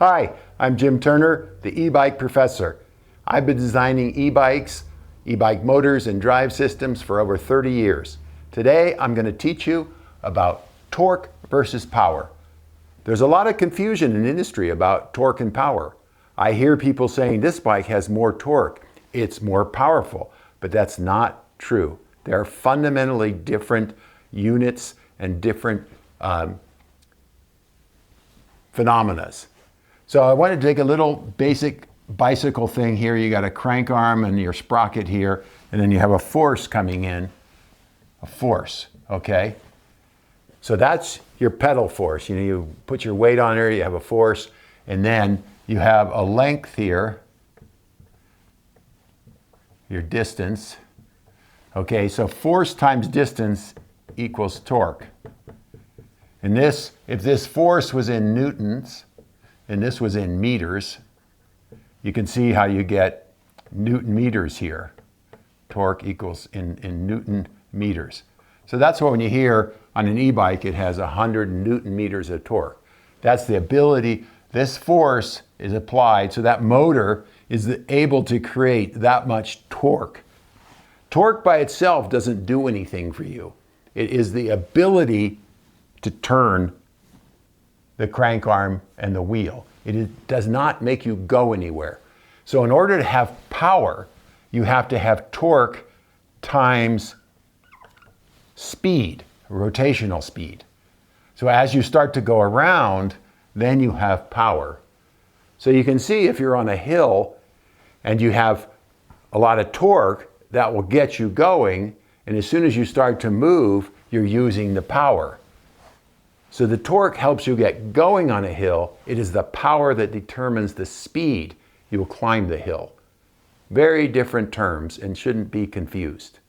Hi, I'm Jim Turner, the Ebike Professor. I've been designing e-bikes, e-bike motors, and drive systems for over 30 years. Today, I'm going to teach you about torque versus power. There's a lot of confusion in industry about torque and power. I hear people saying this bike has more torque, it's more powerful, but that's not true. There are fundamentally different units and different phenomena. So I wanted to take a little basic bicycle thing here. You got a crank arm and your sprocket here, and then you have a force coming in, a force, okay? So that's your pedal force. You know, you put your weight on there, you have a force, and then you have a length here, your distance. Okay, so force times distance equals torque. And this, if this force was in newtons, and this was in meters, you can see how you get Newton meters here. Torque equals in Newton meters. So that's what when you hear on an e-bike, it has 100 Newton meters of torque. That's the ability, this force is applied, so that motor is able to create that much torque. Torque by itself doesn't do anything for you. It is the ability to turn the crank arm and the wheel. It does not make you go anywhere. So in order to have power, you have to have torque times speed, rotational speed. So as you start to go around, then you have power. So you can see if you're on a hill and you have a lot of torque, that will get you going, and as soon as you start to move, you're using the power. So the torque helps you get going on a hill. It is the power that determines the speed you will climb the hill. Very different terms and shouldn't be confused.